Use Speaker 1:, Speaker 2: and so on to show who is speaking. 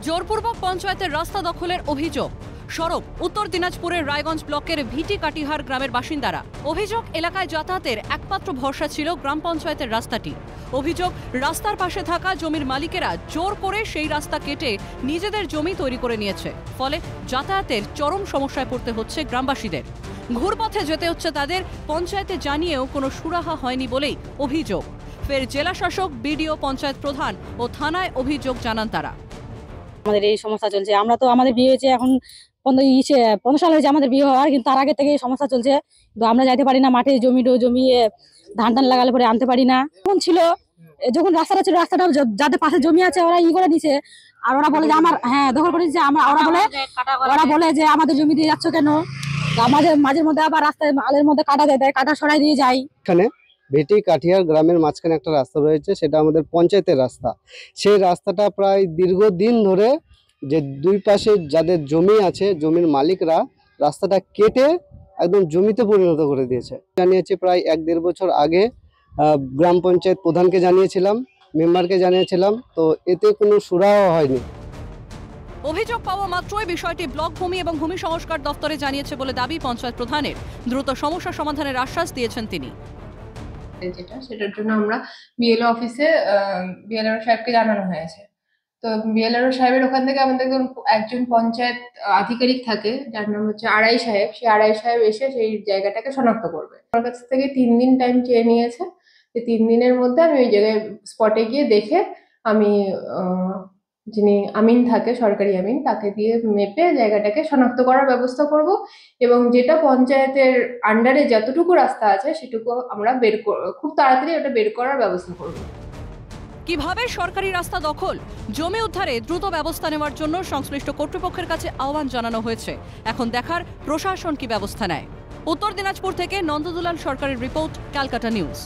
Speaker 1: জোরপূর্বক পঞ্চায়েতের রাস্তা দখলের অভিযোগ। সরব উত্তর দিনাজপুরের রায়গঞ্জ ব্লকের ভিটি কাটিহার গ্রামের বাসিন্দারা। অভিযোগ, এলাকায় যাতায়াতের একমাত্র ভরসা ছিল গ্রাম পঞ্চায়েতের রাস্তাটি। অভিযোগ, রাস্তার পাশে থাকা জমির মালিকেরা জোর করে সেই রাস্তা কেটে নিজেদের জমি তৈরি করে নিয়েছে। ফলে যাতায়াতের চরম সমস্যায় পড়তে হচ্ছে গ্রামবাসীদের। ঘুরপথে যেতে হচ্ছে তাদের। পঞ্চায়েতে জানিয়েও কোনো সুরাহা হয়নি বলেই অভিযোগ। ফের জেলা শাসক, বিডিও, পঞ্চায়েত প্রধান ও থানায় অভিযোগ জানান তারা।
Speaker 2: আমাদের এই সমস্যা চলছে। আমরা তো আমাদের বিয়ে হয়েছে এখন 15 সাল হয়েছে আমাদের বিয়ে হওয়ার, কিন্তু তার আগে থেকে এই সমস্যা চলছে। কিন্তু আমরা যাইতে পারি না মাঠে, জমিয়ে ধান লাগালে পরে আনতে পারি না। এখন ছিল যখন রাস্তাটা ছিল, রাস্তাটা যাদের পাশে জমি আছে ওরা করে নিছে। আর ওরা বলে যে আমার দখল করে নিচ্ছে। ওরা বলে যে আমাদের জমি দিয়ে যাচ্ছ কেন। মাঝের মধ্যে আবার রাস্তায় আলের মধ্যে কাটা দেয়, কাটা সরাই দিয়ে যায়।
Speaker 3: এখানে ভিটি কাঠিয়ার গ্রামের মাঝখানে একটা রাস্তা রয়েছে, সেটা আমাদের পঞ্চায়েতের রাস্তা। সেই রাস্তাটা প্রায় দীর্ঘদিন ধরে যে দুই পাশে যাদের জমি আছে, জমির মালিকরা রাস্তাটা কেটে একদম জমিতে পরিণত করে দিয়েছে। জানিয়েছি প্রায় 1-1.5 বছর আগে গ্রাম পঞ্চায়েত প্রধানকে জানিয়েছিলাম, মেম্বারকে জানিয়েছিলাম, তো এতে কোনো সুরাহা হয়নি।
Speaker 1: অভিযোগ পাওয়া মাত্রই বিষয়টি ব্লক ভূমি এবং ভূমি সংস্কার দপ্তরে জানিয়েছে বলে দাবি পঞ্চায়েত প্রধানের। দ্রুত সমস্যা সমাধানের আশ্বাস দিয়েছেন তিনি।
Speaker 4: সেটার জন্য আমরা বিএলও অফিসে বিএলআর সাহেবকে জানানো হয়েছে। তো বিএলআর সাহেবের ওখান থেকে আমাদের একজন পঞ্চায়েত আধিকারিক থাকে, যার নাম হচ্ছে আড়াই সাহেব। সেই আড়াই সাহেব এসে সেই জায়গাটাকে শনাক্ত করবে। আমার কাছ থেকে 3 দিন টাইম চেয়ে নিয়েছে। যে 3 দিনের মধ্যে আমি ওই জায়গায় স্পটে গিয়ে দেখে আমি যিনি আমিন থাকে, সরকারি আমিন, তাকে দিয়ে মেপে জায়গাটাকে শনাক্ত করার ব্যবস্থা করব। এবং যেটা পঞ্চায়েতের আন্ডারে যতটুকু রাস্তা আছে সেটুকু আমরা খুব তাড়াতাড়ি ওটা বের করার ব্যবস্থা করব।
Speaker 1: কিভাবে সরকারি রাস্তা দখল, জমি উদ্ধারে দ্রুত ব্যবস্থা নেওয়ার জন্য সংশ্লিষ্ট কর্তৃপক্ষের কাছে আহ্বান জানানো হয়েছে। এখন দেখার প্রশাসন কি ব্যবস্থা নেয়। উত্তর দিনাজপুর থেকে নন্দদুলাল সরকারের রিপোর্ট, ক্যালকাটা নিউজ।